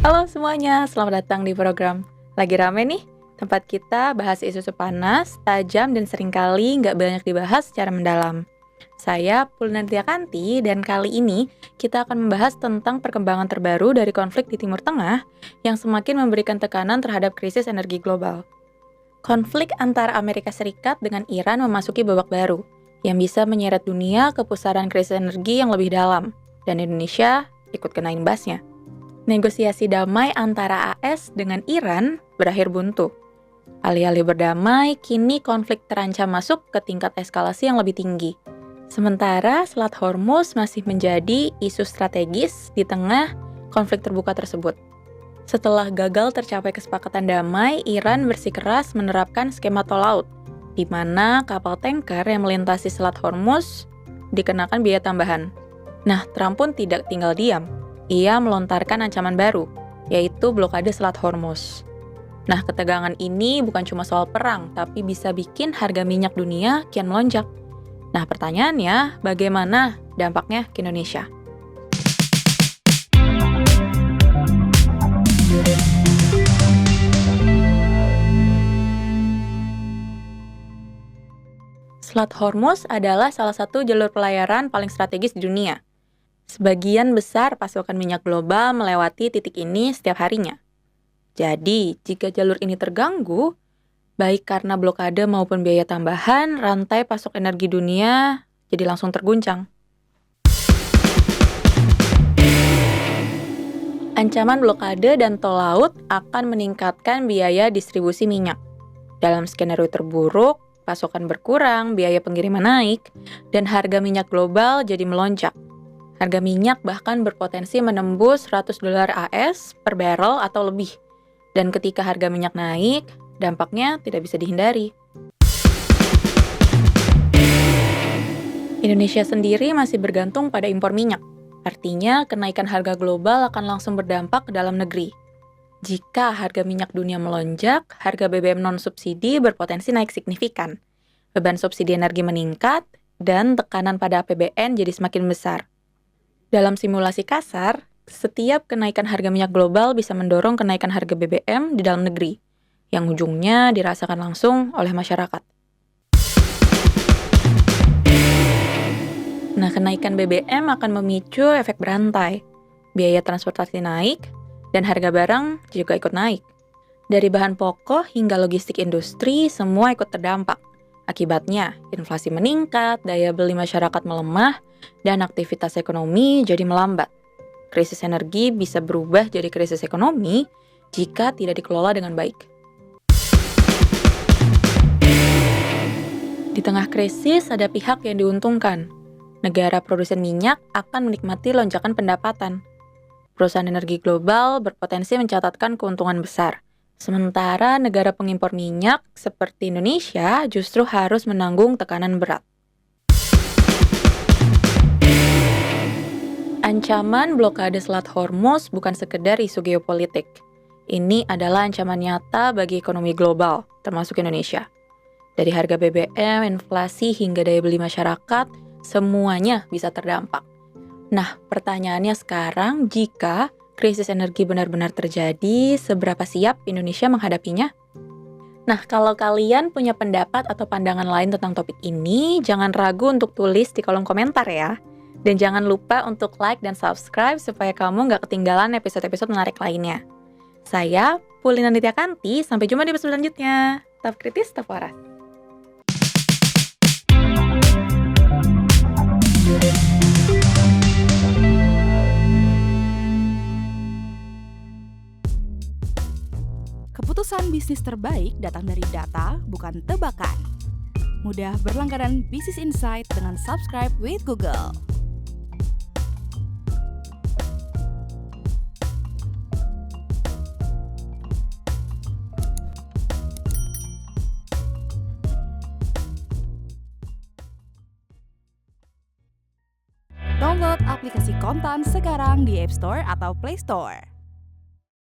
Halo semuanya, selamat datang di program Lagi Rame nih, tempat kita bahas isu-isu panas, tajam, dan seringkali nggak banyak dibahas secara mendalam. Saya Pulnantia Kanti, dan kali ini kita akan membahas tentang perkembangan terbaru dari konflik di Timur Tengah yang semakin memberikan tekanan terhadap krisis energi global. Konflik antara Amerika Serikat dengan Iran memasuki babak baru, yang bisa menyeret dunia ke pusaran krisis energi yang lebih dalam, dan Indonesia ikut kena imbasnya. Negosiasi damai antara AS dengan Iran berakhir buntu. Alih-alih berdamai, kini konflik terancam masuk ke tingkat eskalasi yang lebih tinggi. Sementara Selat Hormuz masih menjadi isu strategis di tengah konflik terbuka tersebut. Setelah gagal tercapai kesepakatan damai, Iran bersikeras menerapkan skema tol laut, di mana kapal tanker yang melintasi Selat Hormuz dikenakan biaya tambahan. Nah, Trump pun tidak tinggal diam. Ia melontarkan ancaman baru, yaitu blokade Selat Hormuz. Nah, ketegangan ini bukan cuma soal perang, tapi bisa bikin harga minyak dunia kian melonjak. Nah, pertanyaannya, bagaimana dampaknya ke Indonesia? Selat Hormuz adalah salah satu jalur pelayaran paling strategis di dunia. Sebagian besar pasokan minyak global melewati titik ini setiap harinya. Jadi, jika jalur ini terganggu, baik karena blokade maupun biaya tambahan, rantai pasok energi dunia jadi langsung terguncang. Ancaman blokade dan tol laut akan meningkatkan biaya distribusi minyak. Dalam skenario terburuk, pasokan berkurang, biaya pengiriman naik, dan harga minyak global jadi melonjak. Harga minyak bahkan berpotensi menembus $100 AS per barrel atau lebih. Dan ketika harga minyak naik, dampaknya tidak bisa dihindari. Indonesia sendiri masih bergantung pada impor minyak. Artinya, kenaikan harga global akan langsung berdampak ke dalam negeri. Jika harga minyak dunia melonjak, harga BBM non-subsidi berpotensi naik signifikan. Beban subsidi energi meningkat, dan tekanan pada APBN jadi semakin besar. Dalam simulasi kasar, setiap kenaikan harga minyak global bisa mendorong kenaikan harga BBM di dalam negeri, yang ujungnya dirasakan langsung oleh masyarakat. Nah, kenaikan BBM akan memicu efek berantai. Biaya transportasi naik, dan harga barang juga ikut naik. Dari bahan pokok hingga logistik industri, semua ikut terdampak. Akibatnya, inflasi meningkat, daya beli masyarakat melemah, dan aktivitas ekonomi jadi melambat. Krisis energi bisa berubah jadi krisis ekonomi jika tidak dikelola dengan baik. Di tengah krisis, ada pihak yang diuntungkan. Negara produsen minyak akan menikmati lonjakan pendapatan. Perusahaan energi global berpotensi mencatatkan keuntungan besar. Sementara negara pengimpor minyak seperti Indonesia justru harus menanggung tekanan berat. Ancaman blokade Selat Hormuz bukan sekedar isu geopolitik. Ini adalah ancaman nyata bagi ekonomi global, termasuk Indonesia. Dari harga BBM, inflasi, hingga daya beli masyarakat, semuanya bisa terdampak. Nah, pertanyaannya sekarang, jika krisis energi benar-benar terjadi, seberapa siap Indonesia menghadapinya? Nah, kalau kalian punya pendapat atau pandangan lain tentang topik ini, jangan ragu untuk tulis di kolom komentar ya. Dan jangan lupa untuk like dan subscribe supaya kamu nggak ketinggalan episode-episode menarik lainnya. Saya Pulnantia Kanti, sampai jumpa di episode selanjutnya. Tetap kritis, tetap waras. Keputusan bisnis terbaik datang dari data, bukan tebakan. Mudah berlangganan Business Insight dengan subscribe with Google. Download aplikasi Kontan sekarang di App Store atau Play Store.